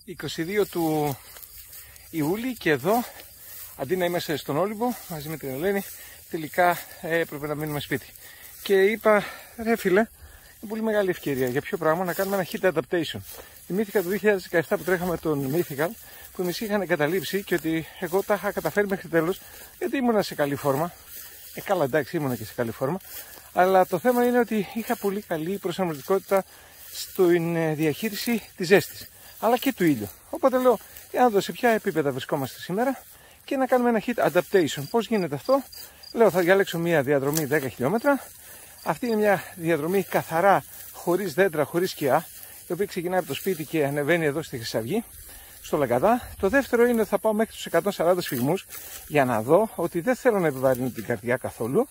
22 του Ιούλη και εδώ, αντί να είμαστε στον Όλυμπο μαζί με την Ελένη, τελικά έπρεπε να μείνουμε σπίτι. Και είπα, ρε φίλε, είναι πολύ μεγάλη ευκαιρία. Για ποιο πράγμα? Να κάνουμε ένα hit adaptation. Θυμήθηκα το 2017 που τρέχαμε τον Mythical, που εμείς είχαν εγκαταλείψει και ότι εγώ τα είχα καταφέρει μέχρι τέλος, γιατί ήμουνα σε καλή φόρμα. Καλά, εντάξει, ήμουνα και σε καλή φόρμα. Αλλά το θέμα είναι ότι είχα πολύ καλή προσαρμοστικότητα στην διαχείριση της ζέστης, αλλά και του ήλιου. Οπότε λέω, για να δω σε ποια επίπεδα βρισκόμαστε σήμερα και να κάνουμε ένα hit adaptation. Πώς γίνεται αυτό? Λέω, θα διαλέξω μια διαδρομή 10 χιλιόμετρα. Αυτή είναι μια διαδρομή καθαρά, χωρίς δέντρα, χωρίς σκιά, η οποία ξεκινάει από το σπίτι και ανεβαίνει εδώ στη Χρυσαυγή, στο Λαγκαδά. Το δεύτερο είναι ότι θα πάω μέχρι τους 140 σφυγμούς για να δω ότι δεν θέλω να επιβαρύνω την καρδιά καθόλου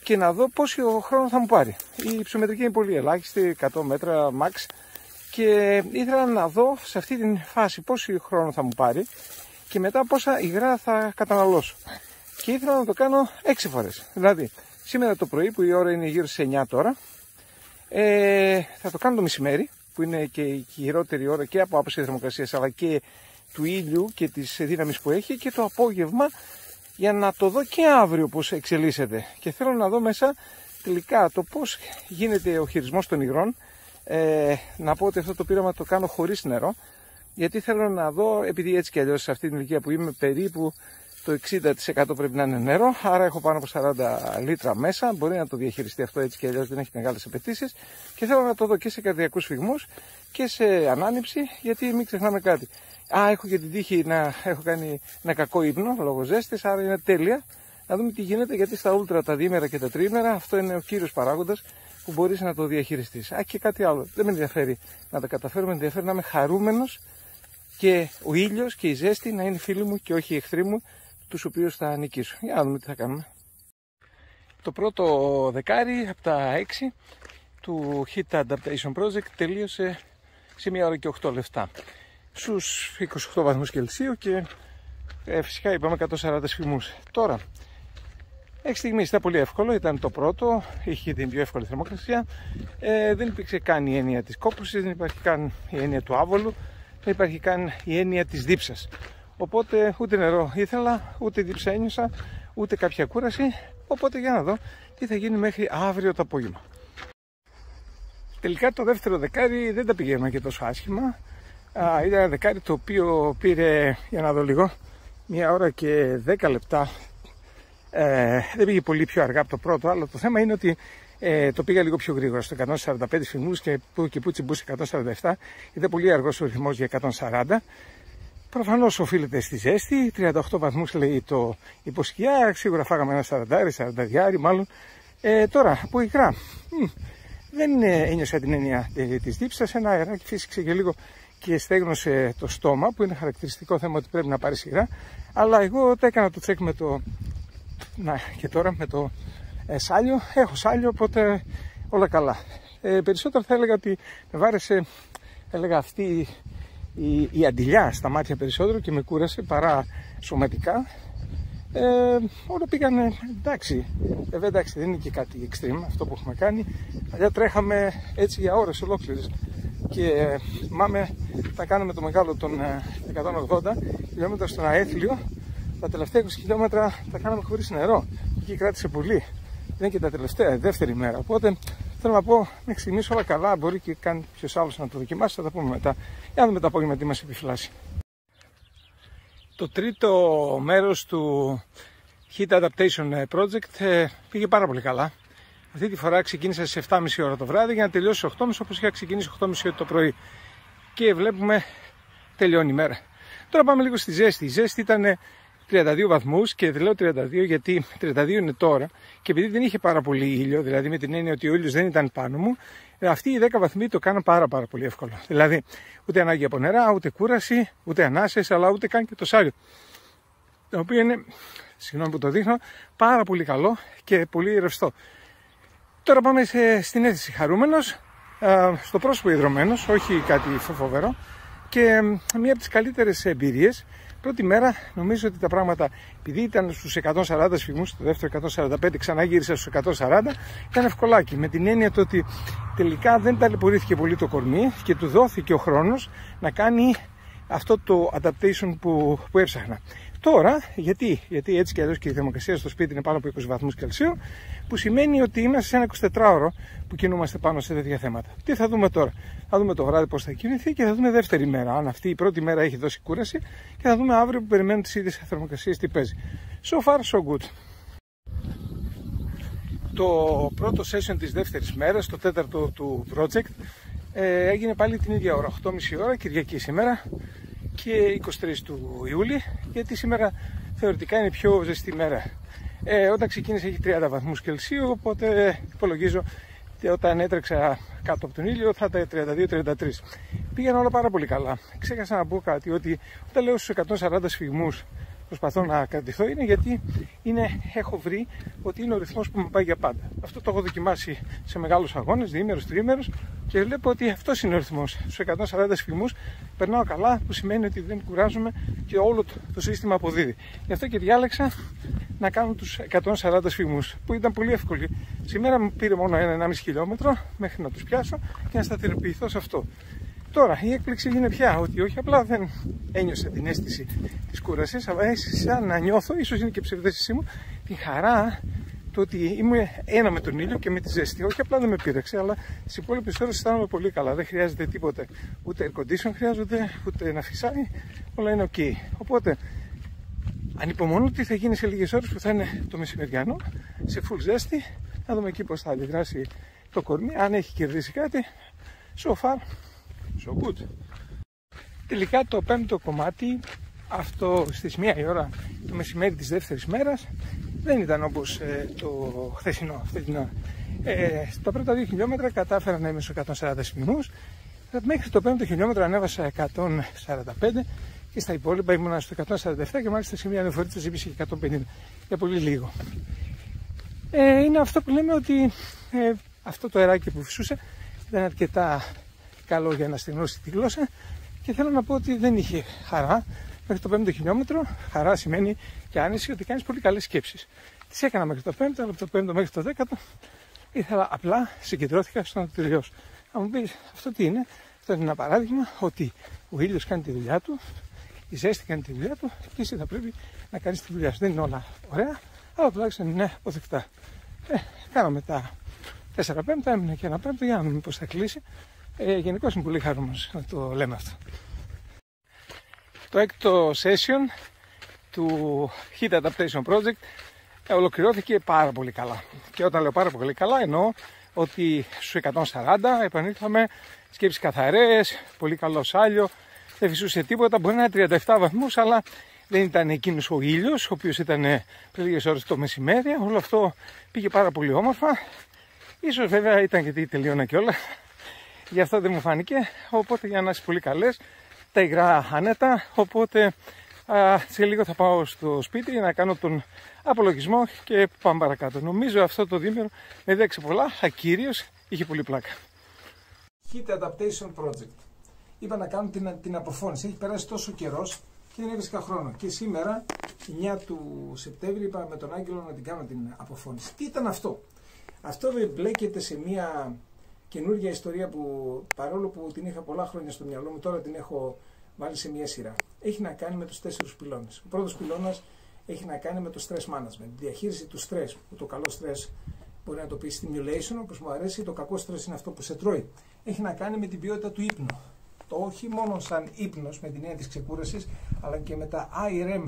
και να δω πόσο χρόνο θα μου πάρει. Η υψομετρική είναι πολύ ελάχιστη, 100 μέτρα max, και ήθελα να δω σε αυτή τη φάση πόσο χρόνο θα μου πάρει και μετά πόσα υγρά θα καταναλώσω. Και ήθελα να το κάνω 6 φορές. Δηλαδή, σήμερα το πρωί που η ώρα είναι γύρω στις 9 τώρα, θα το κάνω το μεσημέρι, που είναι και η χειρότερη ώρα και από άποψη θερμοκρασίας αλλά και του ήλιου και της δύναμης που έχει, και το απόγευμα για να το δω και αύριο πώς εξελίσσεται. Και θέλω να δω μέσα τελικά το πώς γίνεται ο χειρισμός των υγρών. Να πω ότι αυτό το πείραμα το κάνω χωρίς νερό, γιατί θέλω να δω, επειδή έτσι κι αλλιώς σε αυτή την ηλικία που είμαι περίπου το 60% πρέπει να είναι νερό, άρα έχω πάνω από 40 λίτρα μέσα, μπορεί να το διαχειριστεί αυτό έτσι κι αλλιώς, δεν έχει μεγάλες απαιτήσεις, και θέλω να το δω και σε καρδιακούς σφυγμούς και σε ανάνυψη, γιατί μην ξεχνάμε κάτι. Έχω και την τύχη να έχω κάνει ένα κακό ύπνο λόγω ζέστης, άρα είναι τέλεια. Να δούμε τι γίνεται, γιατί στα ούλτρα τα διήμερα και τα τριήμερα αυτό είναι ο κύριος παράγοντας που μπορείς να το διαχειριστείς. Και κάτι άλλο, δεν με ενδιαφέρει να τα καταφέρουμε, με ενδιαφέρει να είμαι χαρούμενος και ο ήλιος και η ζέστη να είναι φίλοι μου και όχι οι εχθροί μου, τους οποίους θα νικήσω. Για να δούμε τι θα κάνουμε. Το πρώτο δεκάρι από τα 6 του Hit Adaptation Project τελείωσε σε 1 ώρα και 8 λεπτά. Στους 28 βαθμούς Κελσίου και φυσικά είπαμε 140 σφυγμούς. Τώρα, μέχρι στιγμής ήταν πολύ εύκολο, ήταν το πρώτο, είχε την πιο εύκολη θερμοκρασία, δεν υπήρξε καν η έννοια της κόπωσης, δεν υπάρχει καν η έννοια του άβολου, δεν υπάρχει καν η έννοια της δίψας. Οπότε ούτε νερό ήθελα, ούτε δίψα ένιωσα, ούτε κάποια κούραση. Οπότε για να δω τι θα γίνει μέχρι αύριο το απόγευμα. Τελικά το δεύτερο δεκάρι δεν τα πηγαίνουμε και τόσο άσχημα. Ήταν ένα δεκάρι το οποίο πήρε, για να δω λίγο, 1 ώρα και 10 λεπτά. Δεν πήγε πολύ πιο αργά από το πρώτο, αλλά το θέμα είναι ότι το πήγα λίγο πιο γρήγορα, στο 145 σφυγμούς και που τσιμπούσε 147. Ήταν πολύ αργός ο ρυθμός για 140. Προφανώς οφείλεται στη ζέστη, 38 βαθμούς λέει το υποσκιά, σίγουρα φάγαμε ένα 40-42 μάλλον. Τώρα, από υγρά, δεν ένιωσα την έννοια της δίψας, ένα αεράκι φύσηξε και λίγο και στέγνωσε το στόμα, που είναι χαρακτηριστικό θέμα ότι πρέπει να πάρει υγρά, αλλά εγώ τα έκανα το τσεκ με το, και τώρα με το σάλιο, έχω σάλιο, οπότε όλα καλά. Περισσότερο θα έλεγα ότι με βάρεσε, αυτή η αντιλιά στα μάτια περισσότερο και με κούρασε παρά σωματικά. Όλα πήγανε εντάξει. Βέβαια εντάξει, δεν είναι και κάτι extreme αυτό που έχουμε κάνει. Αλλιά τρέχαμε έτσι για ώρες ολόκληρες. Και θυμάμαι να κάνουμε το μεγάλο των 180 χιλιόμετρα στον Αέθλιο. Τα τελευταία 20 χιλιόμετρα τα κάναμε χωρίς νερό. Εκεί κράτησε πολύ. Είναι και τα τελευταία, δεύτερη μέρα. Οπότε θέλω να πω, μέχρι στιγμής όλα καλά. Μπορεί και κάνει ποιος άλλος να το δοκιμάσει. Θα τα πούμε μετά. Για να δούμε το απόγευμα τι μας επιφυλάσσει. Το τρίτο μέρος του Hit Adaptation Project πήγε πάρα πολύ καλά. Αυτή τη φορά ξεκίνησα στις 7.30 ώρα το βράδυ για να τελειώσει στις 8.30, όπως είχα ξεκινήσει 8.30 το πρωί. Και βλέπουμε τελειώνει η μέρα. Τώρα πάμε λίγο στη ζέστη. Η ζέστη ήταν 32 βαθμούς και λέω 32 γιατί 32 είναι τώρα, και επειδή δεν είχε πάρα πολύ ήλιο, δηλαδή με την έννοια ότι ο ήλιος δεν ήταν πάνω μου, αυτοί οι 10 βαθμοί το κάναν πάρα πολύ εύκολο. Δηλαδή ούτε ανάγκη από νερά, ούτε κούραση, ούτε ανάσες, αλλά ούτε καν και το σάλιο, το οποίο είναι, συγγνώμη που το δείχνω, πάρα πολύ καλό και πολύ ρευστό. Τώρα πάμε στην αίσθηση χαρούμενος, στο πρόσωπο ιδρωμένος, όχι κάτι φοβερό, και μία από τις καλύτερες εμπειρίες. Πρώτη μέρα νομίζω ότι τα πράγματα, επειδή ήταν στους 140 σφυγμούς, το δεύτερο 145 ξανά γύρισα στους 140, ήταν ευκολάκι. Με την έννοια το ότι τελικά δεν ταλαιπωρήθηκε πολύ το κορμί και του δόθηκε ο χρόνος να κάνει αυτό το adaptation που έψαχνα. Τώρα, γιατί έτσι και αλλιώς και η θερμοκρασία στο σπίτι είναι πάνω από 20 βαθμούς Κελσίου, που σημαίνει ότι είμαστε σε ένα 24ωρο που κινούμαστε πάνω σε τέτοια θέματα. Τι θα δούμε τώρα? Θα δούμε το βράδυ πώς θα κινηθεί και θα δούμε δεύτερη μέρα, αν αυτή η πρώτη μέρα έχει δώσει κούραση, και θα δούμε αύριο που περιμένουν τις ίδιες θερμοκρασίες τι παίζει. So far, so good. Το πρώτο session της δεύτερης μέρας, το τέταρτο του project, έγινε πάλι την ίδια ώρα, 8.30 ώρα, Κυριακή σήμερα, και 23 του Ιούλη, γιατί σήμερα θεωρητικά είναι πιο ζεστή μέρα. Όταν ξεκίνησε έχει 30 βαθμούς Κελσίου, οπότε υπολογίζω ότι όταν έτρεξα κάτω από τον ήλιο θα ήταν 32-33. Πήγαν όλα πάρα πολύ καλά. Ξέχασα να πω κάτι, ότι όταν λέω στους 140 σφυγμούς προσπαθώ να κρατηθώ, είναι γιατί έχω βρει ότι είναι ο ρυθμός που με πάει για πάντα. Αυτό το έχω δοκιμάσει σε μεγάλους αγώνες, διήμερους, τριήμερους, και βλέπω ότι αυτός είναι ο ρυθμός. Στους 140 σφυγμούς περνάω καλά, που σημαίνει ότι δεν κουράζομαι και όλο το σύστημα αποδίδει. Γι' αυτό και διάλεξα να κάνω τους 140 σφυγμούς, που ήταν πολύ εύκολοι. Σήμερα μου πήρε μόνο 1,5 χιλιόμετρο μέχρι να τους πιάσω και να σταθεροποιηθώ σε αυτό. Τώρα η έκπληξη είναι πια ότι όχι απλά δεν ένιωσα την αίσθηση της κούρασης, αλλά άρχισα να νιώθω, ίσως είναι και ψευδαίσθησή μου, την χαρά το ότι είμαι ένα με τον ήλιο και με τη ζέστη. Όχι απλά δεν με πείραξε, αλλά τις υπόλοιπες ώρες αισθάνομαι πολύ καλά. Δεν χρειάζεται τίποτα, ούτε air condition χρειάζονται, ούτε να φυσάει, όλα είναι ok. Οπότε ανυπομονώ τι θα γίνει σε λίγες ώρες που θα είναι το μεσημεριανό, σε full ζέστη, να δούμε εκεί πώς θα αντιδράσει το κορμί, αν έχει κερδίσει κάτι. So far, so good. Τελικά το πέμπτο κομμάτι, αυτό στις 1 η ώρα το μεσημέρι της δεύτερης μέρας, δεν ήταν όπως το χθεσινό. Στα πρώτα 2 χιλιόμετρα κατάφερα να είμαι στους 140 σφυγμούς. Μέχρι το 5ο χιλιόμετρο ανέβασα 145 και στα υπόλοιπα ήμουνα στο 147 και μάλιστα σε μια ανεφορίτσα ζήτησε και 150 για πολύ λίγο. Είναι αυτό που λέμε ότι αυτό το αεράκι που φυσούσε ήταν αρκετά καλό για να στεγνώσει τη γλώσσα, και θέλω να πω ότι δεν είχε χαρά μέχρι το 5ο χιλιόμετρο. Χαρά σημαίνει και άνεση, ότι κάνεις πολύ καλές σκέψεις. Τις έκανα μέχρι το 5ο, αλλά από το 5ο μέχρι το 10ο ήθελα απλά, συγκεντρώθηκα στο να το τελειώσω. Αν μου πεις αυτό τι είναι? Αυτό είναι ένα παράδειγμα ότι ο ήλιος κάνει τη δουλειά του, η ζέστη κάνει τη δουλειά του και εσύ θα πρέπει να κάνεις τη δουλειά σου. Δεν είναι όλα ωραία, αλλά τουλάχιστον είναι αποδεκτά. Κάναμε τα 4 πέμπτα, έμεινε και 1 πέμπτο, για να δούμε πώς θα κλείσει. Γενικώς είμαι πολύ χαρούμενος να το λέμε αυτό. Το έκτο session του Heat Adaptation Project ολοκληρώθηκε πάρα πολύ καλά. Και όταν λέω πάρα πολύ καλά εννοώ ότι στους 140 επανήλθαμε, σκέψεις καθαρές, πολύ καλό σάλιο, δεν φυσούσε τίποτα, μπορεί να είναι 37 βαθμούς, αλλά δεν ήταν εκείνος ο ήλιος, ο οποίος ήταν πριν λίγες ώρες το μεσημέρι. Όλο αυτό πήγε πάρα πολύ όμορφα. Ίσως βέβαια ήταν γιατί τελείωνα και όλα, γι' αυτό δεν μου φάνηκε, οπότε για να είσαι πολύ καλές, τα υγρά άνετα, οπότε σε λίγο θα πάω στο σπίτι να κάνω τον απολογισμό και πάμε παρακάτω. Νομίζω αυτό το διήμερο με δέξε πολλά, ακύριος, είχε πολύ πλάκα. Heat Adaptation Project. Είπα να κάνω την αποφώνηση, έχει περάσει τόσο καιρός και δεν έβρισκα χρόνο. Και σήμερα, 9 του Σεπτέμβρη, είπα με τον Άγγελο να την κάνω την αποφώνηση. Τι ήταν αυτό? Αυτό μπλέκεται σε μια καινούργια ιστορία που, παρόλο που την είχα πολλά χρόνια στο μυαλό μου, τώρα την έχω βάλει σε μια σειρά. Έχει να κάνει με τους 4 πυλώνες. Ο πρώτος πυλώνας έχει να κάνει με το stress management, διαχείριση του stress. Που το καλό stress μπορεί να το πει stimulation, όπως μου αρέσει, το κακό stress είναι αυτό που σε τρώει. Έχει να κάνει με την ποιότητα του ύπνου. Το όχι μόνο σαν ύπνος με την έννοια της ξεκούρασης, αλλά και με τα REM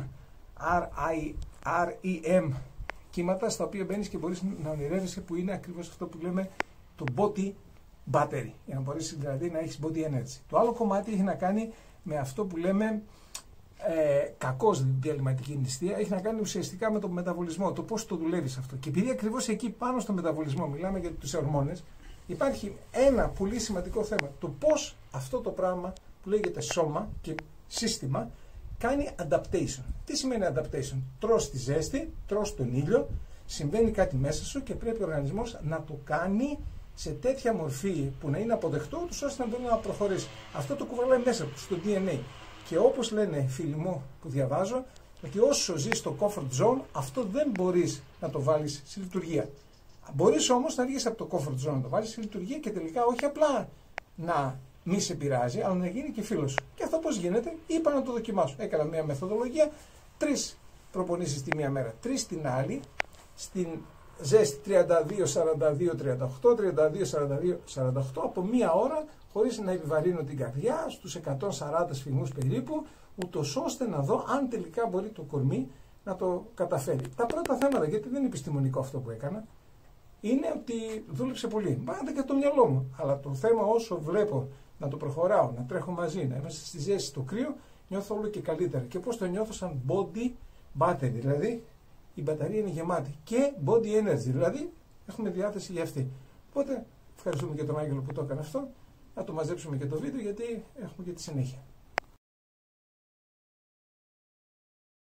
κύματα, στα οποία μπαίνεις και μπορείς να ονειρεύεσαι, που είναι ακριβώς αυτό που λέμε το body battery, για να μπορείς δηλαδή να έχεις body energy. Το άλλο κομμάτι έχει να κάνει με αυτό που λέμε κακώς διαλυματική νηστεία, έχει να κάνει ουσιαστικά με τον μεταβολισμό, το πώς το δουλεύεις αυτό. Και επειδή ακριβώς εκεί πάνω στο μεταβολισμό μιλάμε για τους ορμόνες, υπάρχει ένα πολύ σημαντικό θέμα, το πώς αυτό το πράγμα που λέγεται σώμα και σύστημα κάνει adaptation. Τι σημαίνει adaptation? Τρως τη ζέστη, τρως τον ήλιο, συμβαίνει κάτι μέσα σου και πρέπει ο οργανισμός να το κάνει σε τέτοια μορφή που να είναι αποδεκτό, ώστε να μπορεί να προχωρήσει. Αυτό το κουβαλάει μέσα του, στο DNA. Και όπως λένε φίλοι μου που διαβάζω, ότι όσο ζεις στο comfort zone, αυτό δεν μπορείς να το βάλεις σε λειτουργία. Μπορείς όμως να βγεις από το comfort zone, να το βάλεις σε λειτουργία και τελικά όχι απλά να μη σε πειράζει, αλλά να γίνει και φίλος σου. Και αυτό πώς γίνεται? Είπα να το δοκιμάσω. Έκανα μια μεθοδολογία, 3 προπονήσεις τη μία μέρα, 3 την άλλη, στην ζέστη 32-42-38, 32-42-48, από μία ώρα, χωρίς να επιβαρύνω την καρδιά, στους 140 σφιγμούς περίπου, ούτως ώστε να δω αν τελικά μπορεί το κορμί να το καταφέρει. Τα πρώτα θέματα, γιατί δεν είναι επιστημονικό αυτό που έκανα, είναι ότι δούλεψε πολύ. Πάντα και το μυαλό μου. Αλλά το θέμα, όσο βλέπω να το προχωράω, να τρέχω μαζί, να είμαστε στη ζέστη, στο κρύο, νιώθω όλο και καλύτερα. Και πώς το νιώθω? Σαν body battery, δηλαδή η μπαταρία είναι γεμάτη. Και body energy, δηλαδή έχουμε διάθεση για αυτή. Οπότε ευχαριστούμε και τον Άγγελο που το έκανε αυτό. Να το μαζέψουμε και το βίντεο, γιατί έχουμε και τη συνέχεια.